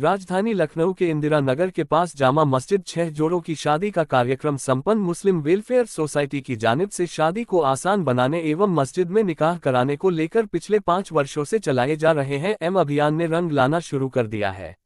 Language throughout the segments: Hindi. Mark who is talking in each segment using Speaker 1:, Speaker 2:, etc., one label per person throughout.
Speaker 1: राजधानी लखनऊ के इंदिरा नगर के पास जामा मस्जिद 6 जोड़ों की शादी का कार्यक्रम संपन्न। मुस्लिम वेलफेयर सोसाइटी की जानिब से शादी को आसान बनाने एवं मस्जिद में निकाह कराने को लेकर पिछले 5 वर्षों से चलाए जा रहे हैं अभियान ने रंग लाना शुरू कर दिया है।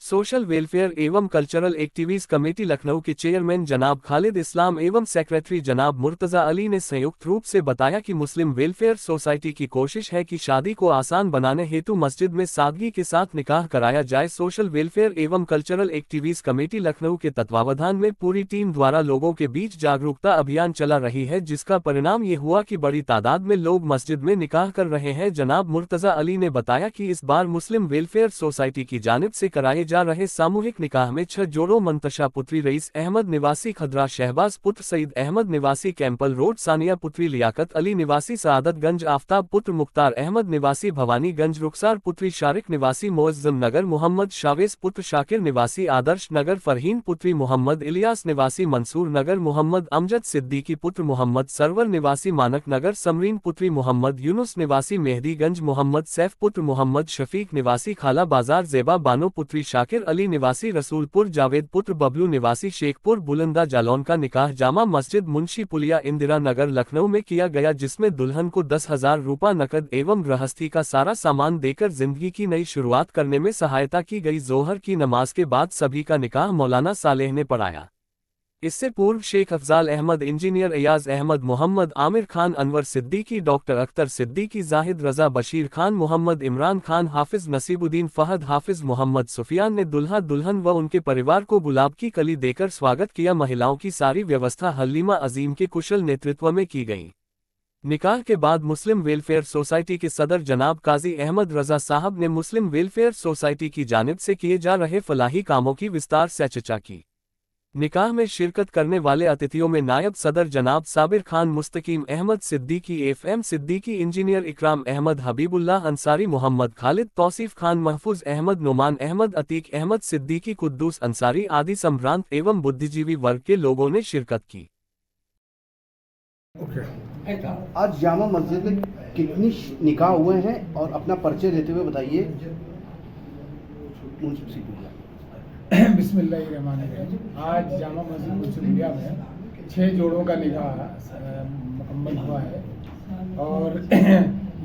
Speaker 1: सोशल वेलफेयर एवं कल्चरल एक्टिविटीज कमेटी लखनऊ के चेयरमैन जनाब खालिद इस्लाम एवं सेक्रेटरी जनाब मुर्तजा अली ने संयुक्त रूप से बताया कि मुस्लिम वेलफेयर सोसाइटी की कोशिश है कि शादी को आसान बनाने हेतु मस्जिद में सादगी के साथ निकाह कराया जाए। सोशल वेलफेयर एवं कल्चरल एक्टिविटीज कमेटी लखनऊ के तत्वावधान में पूरी टीम द्वारा लोगों के बीच जागरूकता अभियान चला रही है, जिसका परिणाम ये हुआ कि बड़ी तादाद में लोग मस्जिद में निकाह कर रहे हैं। जनाब मुर्तजा अली ने बताया कि इस बार मुस्लिम वेलफेयर सोसाइटी की जानिब से कराए जा रहे सामूहिक निकाह में 6 जोड़ों मंतशा पुत्री रईस अहमद निवासी खदरा, शहबाज पुत्र सईद अहमद निवासी कैंपल रोड, सानिया पुत्री लियाकत अली निवासी सआदतगंज, आफ्ताब पुत्र मुख्तार अहमद निवासी भवानीगंज, रुखसार पुत्री शारिक निवासी मोअज्जम नगर, मोहम्मद शावेज पुत्र शाकिर निवासी आदर्श नगर, फरहीन पुत्री मोहम्मद इलियास निवासी मंसूर नगर, मोहम्मद अमजद सिद्दीकी पुत्र मोहम्मद सरवर निवासी मानक नगर, समरीन पुत्री मोहम्मद यूनुस निवासी मेहदीगंज, मोहम्मद सैफ पुत्र मोहम्मद शफीक निवासी खाला बाजार, ज़ेबा बानो पुत्री शाकिर अली निवासी रसूलपुर, जावेद पुत्र बबलू निवासी शेखपुर बुलंदा जालौन का निकाह जामा मस्जिद मुंशी पुलिया इंदिरा नगर लखनऊ में किया गया, जिसमें दुल्हन को 10,000 रुपये नकद एवं गृहस्थी का सारा सामान देकर जिंदगी की नई शुरुआत करने में सहायता की गई। जोहर की नमाज के बाद सभी का निकाह मौलाना सालेह ने पढ़ाया। इससे पूर्व शेख अफजाल अहमद, इंजीनियर एयाज अहमद, मोहम्मद आमिर खान, अनवर सिद्दीकी, डॉक्टर अख्तर सिद्दीकी, जाहिद रजा, बशीर खान, मोहम्मद इमरान खान, हाफिज नसीबुद्दीन, फहद हाफिज, मोहम्मद सुफियान ने दुल्हा दुल्हन व उनके परिवार को गुलाब की कली देकर स्वागत किया। महिलाओं की सारी व्यवस्था हलीमा अजीम के कुशल नेतृत्व में की गई। निकाह के बाद मुस्लिम वेलफेयर सोसाइटी के सदर जनाब काजी अहमद रजा साहब ने मुस्लिम वेलफेयर सोसाइटी की जानिब से किए जा रहे फलाही कामों की विस्तार से चर्चा की। निकाह में शिरकत करने वाले अतिथियों में नायब सदर जनाब साबिर खान, मुस्तकीम अहमद सिद्दीकी, FM सिद्दीकी, इंजीनियर इकराम अहमद, हबीबुल्लाह अंसारी, मोहम्मद खालिद, तौसीफ खान, महफूज अहमद, नोमान अहमद, अतीक अहमद सिद्दीकी, कुद्दूस अंसारी आदि संभ्रांत एवं बुद्धिजीवी वर्ग के लोगों ने शिरकत की।
Speaker 2: आज जामा मस्जिद में कितनी निकाह हुए हैं और अपना परिचय देते हुए बताइए।
Speaker 3: बिस्मिल्लाहिर्रहमानिर्रहीम। आज जामा मस्जिद मुंशिपुलिया में 6 जोड़ों का निकाह मुकम्मल हुआ है और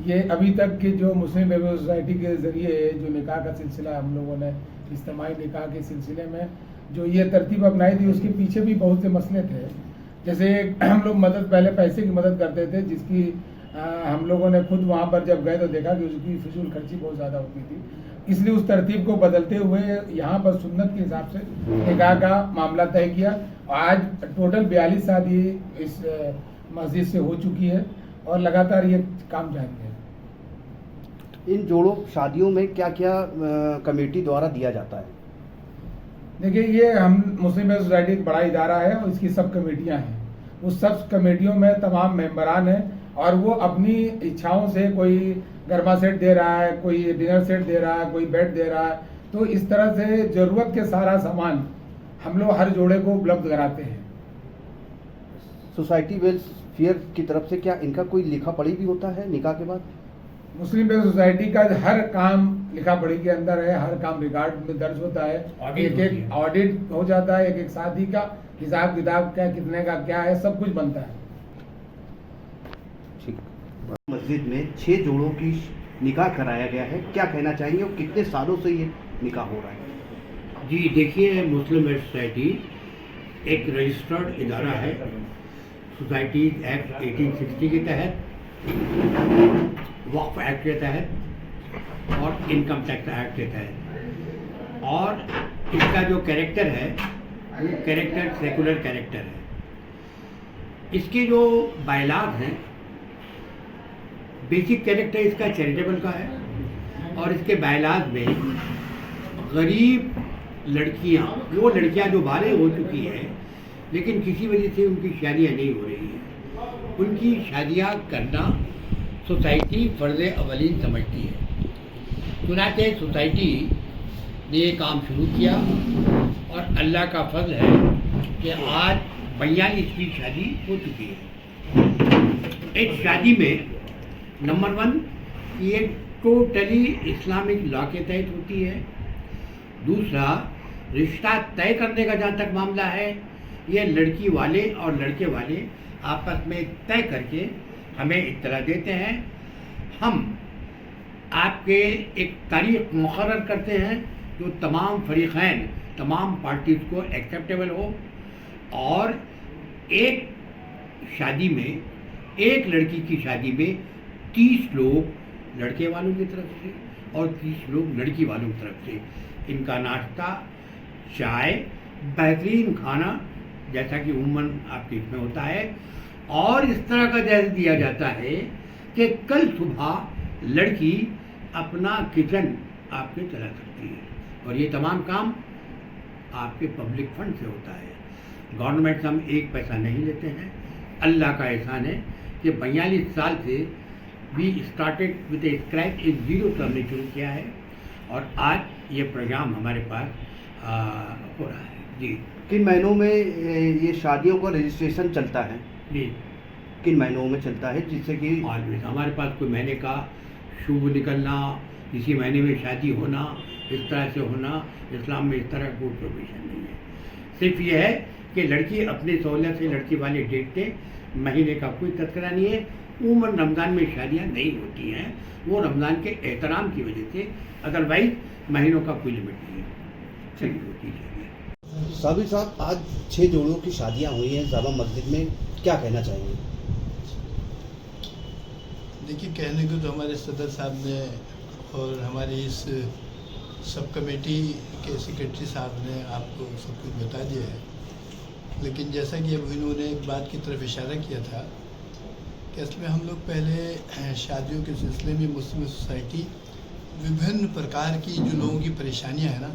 Speaker 3: ये अभी तक के जो मुस्लिम वेलफेयर सोसाइटी के ज़रिए जो निकाह का सिलसिला हम लोगों ने इज्तिमाई निकाह के सिलसिले में जो ये तरतीब अपनाई थी, उसके पीछे भी बहुत से मसले थे। जैसे हम लोग पहले पैसे की मदद करते थे, जिसकी हम लोगों ने खुद वहाँ पर जब गए तो देखा कि उसकी फिजूल खर्ची बहुत ज़्यादा होती थी। इसलिए उस तरतीब को बदलते हुए यहाँ पर सुन्नत के हिसाब से निकाह का मामला तय किया। आज टोटल 42 शादी इस मस्जिद से हो चुकी है और लगातार ये काम जारी है।
Speaker 2: इन जोड़ों शादियों में क्या क्या कमेटी द्वारा दिया जाता है?
Speaker 3: देखिए, ये हम मुस्लिम वेलफेयर सोसाइटी एक बड़ा इदारा है और इसकी सब कमेटियाँ हैं। उस सब कमेटियों में तमाम मेंबरान हैं और वो अपनी इच्छाओं से कोई गरमा सेट दे रहा है, कोई डिनर सेट दे रहा है, कोई बेड दे रहा है। तो इस तरह से ज़रूरत के सारा सामान हम लोग हर जोड़े को उपलब्ध कराते हैं।
Speaker 2: सोसाइटी वेलफेयर की तरफ से क्या इनका कोई लिखा पढ़ी भी होता है निकाह के बाद?
Speaker 3: मुस्लिम वेलफेयर सोसाइटी का हर काम लिखा पढ़ी के अंदर है, हर काम रिकॉर्ड में दर्ज होता है, एक ऑडिट हो जाता है, एक शादी का हिसाब किताब क्या, कितने का क्या है, सब कुछ बनता है।
Speaker 2: ठीक। मस्जिद में 6 जोड़ों की निकाह कराया गया है, क्या कहना चाहेंगे और कितने सालों से ये निकाह हो रहा है?
Speaker 4: जी देखिए, मुस्लिम वेलफेयर सोसाइटी एक रजिस्टर्ड इदारा है। सोसाइटी एक्ट 1860 के तहत, वक्फ एक्ट के तहत और इनकम टैक्स एक्ट के तहत, और इसका जो कैरेक्टर है वो कैरेक्टर सेकुलर कैरेक्टर है। इसके जो बायलाज हैं, बेसिक कैरेक्टर इसका चैरिटेबल का है और इसके बायलाज में गरीब लड़कियां, वो लड़कियां जो बालिग हो चुकी हैं लेकिन किसी वजह से उनकी शादियां नहीं हो रही हैं, उनकी शादियां करना सोसाइटी फ़र्ज़ अवलीन समझती है। चुनांचे सोसाइटी ने ये काम शुरू किया और अल्लाह का फजल है कि आज 42वीं शादी हो चुकी है। इस शादी में नंबर 1 ये टोटली इस्लामिक लॉ के तहत होती है दूसरा, रिश्ता तय करने का जहाँ तक मामला है, ये लड़की वाले और लड़के वाले आपस में तय करके हमें इत्तला देते हैं। हम आपके एक तारीख मुकर्रर करते हैं जो तमाम फरीक़ैन, तमाम पार्टीज़ को एक्सेप्टेबल हो, और एक शादी में, एक लड़की की शादी में 30 लोग लड़के वालों की तरफ से और 30 लोग लड़की वालों की तरफ से। इनका नाश्ता, चाय, बेहतरीन खाना जैसा कि उम्मन आपके इसमें होता है, और इस तरह का दहेज दिया जाता है कि कल सुबह लड़की अपना किचन आपके चला सकती है, और ये तमाम काम आपके पब्लिक फंड से होता है। गवर्नमेंट से हम एक पैसा नहीं लेते हैं। अल्लाह का एहसान है कि 42 साल से we started with a scratch, एक जीरो से हमने शुरू किया है, और आज ये प्रोग्राम हमारे पास हो रहा है। जी,
Speaker 2: किन महीनों में ये शादियों का रजिस्ट्रेशन चलता है?
Speaker 4: जी,
Speaker 2: किन महीनों में चलता है, जिससे कि
Speaker 4: ऑलवेज हमारे पास कोई महीने का शुभ निकलना, इसी महीने में शादी होना, इस तरह से होना, इस्लाम में इस तरह का कोई प्रोविजन नहीं है। सिर्फ ये है कि लड़की अपनी सहूलियत से लड़की वाले देखते, महीने का कोई तस्करा नहीं है। उमूमन रमज़ान में शादियाँ नहीं होती हैं, वो रमज़ान के एहतराम की वजह से, अदरवाइज महीनों का कोई लिमिट नहीं है, सही होती है।
Speaker 2: साबिर साहब, आज 6 जोड़ों की शादियां हुई हैं जामा मस्जिद में, क्या कहना चाहेंगे?
Speaker 5: देखिए, कहने को तो हमारे सदर साहब ने और हमारी इस सब कमेटी के सेक्रेटरी साहब ने आपको सब कुछ बता दिया है, लेकिन जैसा कि अब इन्होंने एक बात की तरफ इशारा किया था कि असल में हम लोग पहले शादियों के सिलसिले में मुस्लिम सोसाइटी विभिन्न प्रकार की जो लोगों की परेशानियां हैं ना,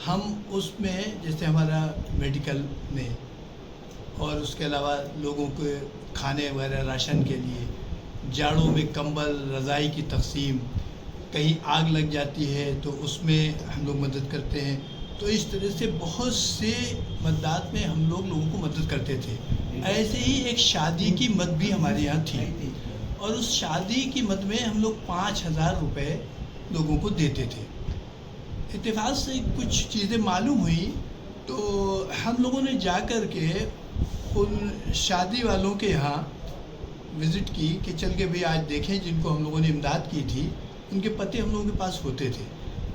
Speaker 5: हम उसमें जैसे हमारा मेडिकल में और उसके अलावा लोगों के खाने वगैरह राशन के लिए, जाड़ों में कंबल रज़ाई की तकसीम, कहीं आग लग जाती है तो उसमें हम लोग मदद करते हैं। तो इस तरह से बहुत से मददात में हम लोगों को मदद करते थे। ऐसे ही एक शादी की मद भी हमारे यहाँ थी, और उस शादी की मद में हम लोग 5,000 रुपये लोगों को देते थे। इत्तेफाक से कुछ चीज़ें मालूम हुई तो हम लोगों ने जा कर के उन शादी वालों के यहाँ विज़िट की कि चल के भाई आज देखें, जिनको हम लोगों ने इमदाद की थी उनके पते हम लोगों के पास होते थे।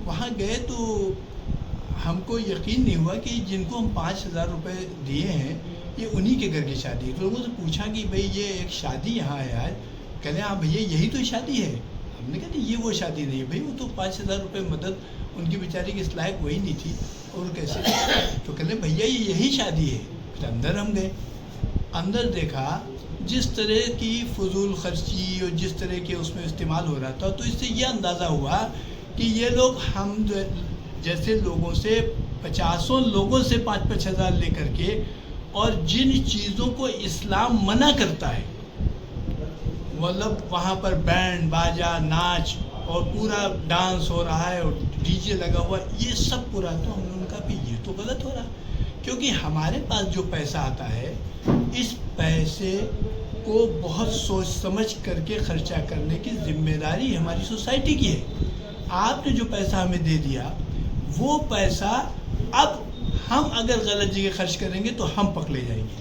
Speaker 5: वहाँ गए तो हमको यकीन नहीं हुआ कि जिनको हम 5,000 रुपये दिए हैं ये उन्हीं के घर की शादी है। तो लोगों से पूछा कि भाई ये एक शादी यहाँ है आज, कह रहे हाँ भैया यही तो शादी है। हमने कहा नहीं, ये वो शादी नहीं है भाई, वो तो 5,000 रुपये मदद उनकी बेचारी की इस लायक वही नहीं थी, और कैसे? तो कह रहे भैया ये यही शादी है। फिर अंदर हम गए, अंदर देखा जिस तरह की फजूल खर्ची और जिस तरह के उसमें इस्तेमाल हो रहा था, तो इससे ये अंदाज़ा हुआ कि ये लोग हम जैसे लोगों से 50 लोगों से 5-5 हज़ार लेकर के, और जिन चीज़ों को इस्लाम मना करता है, मतलब वहाँ पर बैंड बाजा नाच और पूरा डांस हो रहा है और डीजे लगा हुआ, ये सब पूरा, तो हमने उनका भी ये तो गलत हो रहा, क्योंकि हमारे पास जो पैसा आता है इस पैसे को बहुत सोच समझ करके खर्चा करने की जिम्मेदारी हमारी सोसाइटी की है। आपने जो पैसा हमें दे दिया वो पैसा अब हम अगर गलत जगह खर्च करेंगे तो हम पकड़े जाएंगे,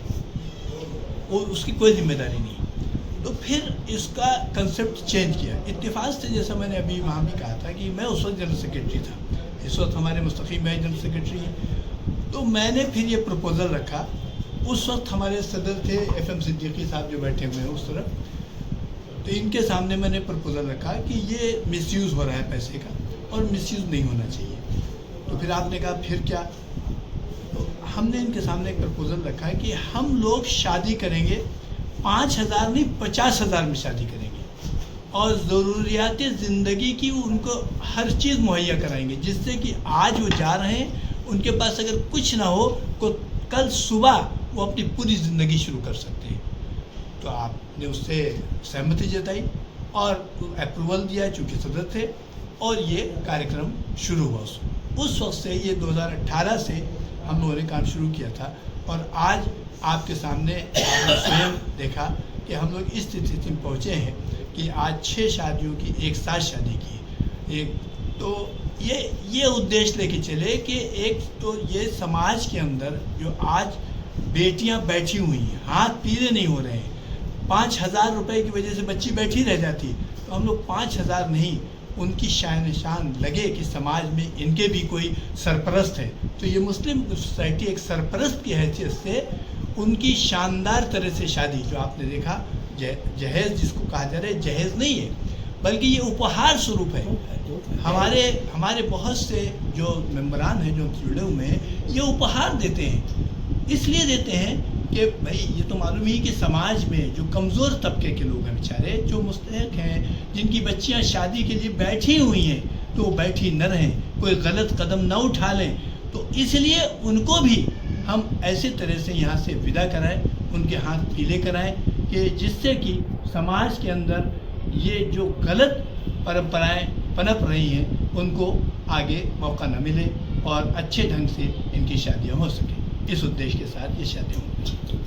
Speaker 5: और उसकी कोई जिम्मेदारी नहीं। तो फिर इसका कंसेप्ट चेंज किया इत्तेफाक से, जैसा मैंने अभी वहाँ भी कहा था कि मैं उस वक्त जनरल सेक्रेटरी था, इस वक्त हमारे मुस्तकीम भाई जनरल सेक्रेटरी हैं। तो मैंने फिर ये प्रपोज़ल रखा, उस वक्त हमारे सदर थे FM सिद्दीकी साहब जो बैठे हुए हैं उस तरफ, तो इनके सामने मैंने प्रपोज़ल रखा कि ये मिसयूज़ हो रहा है पैसे का और मिसयूज़ नहीं होना चाहिए। तो फिर आपने कहा फिर क्या? तो हमने इनके सामने एक प्रपोज़ल रखा है कि हम लोग शादी करेंगे 5,000 नहीं 50,000 में शादी करेंगे, और ज़रूरियात ज़िंदगी की उनको हर चीज़ मुहैया कराएंगे, जिससे कि आज वो जा रहे हैं उनके पास अगर कुछ ना हो तो कल सुबह वो अपनी पूरी ज़िंदगी शुरू कर सकते हैं। तो आपने उससे सहमति जताई और अप्रूवल दिया चूँकि सदर थे, और ये कार्यक्रम शुरू हुआ। उस वक्त से, ये 2018 से हम लोगों ने काम शुरू किया था, और आज आपके सामने आपने स्वयं देखा कि हम लोग इस स्थिति में पहुँचे हैं कि आज 6 शादियों की एक साथ शादी की। एक तो
Speaker 6: ये उद्देश्य लेके चले कि एक तो ये समाज के अंदर जो आज बेटियां बैठी हुई हैं, हाथ पीले नहीं हो रहे हैं, 5,000 रुपए की वजह से बच्ची बैठी रह जाती, तो हम लोग 5,000 नहीं, उनकी शान निशान लगे कि समाज में इनके भी कोई सरपरस्त है। तो ये मुस्लिम सोसाइटी एक सरपरस्त की हैसियत से उनकी शानदार तरह से शादी, जो आपने देखा जहेज़ जिसको कहा जा रहा है, जहेज़ नहीं है बल्कि ये उपहार स्वरूप है। हमारे बहुत से जो मेंबरान हैं जो जुड़े हुए हैं, ये उपहार देते हैं, इसलिए देते हैं कि भाई ये तो मालूम ही कि समाज में जो कमज़ोर तबके के लोग हैं बेचारे, जो मुस्तहक हैं, जिनकी बच्चियां शादी के लिए बैठी हुई हैं, तो वो बैठी न रहें, कोई गलत कदम न उठा लें। तो इसलिए उनको भी हम ऐसे तरह से यहाँ से विदा कराएं, उनके हाथ पीले कराएं कि जिससे कि समाज के अंदर ये जो गलत परंपराएं पनप रही हैं उनको आगे मौका न मिले और अच्छे ढंग से इनकी शादियाँ हो सकें। इस उद्देश्य के साथ ये शादियाँ होंगी।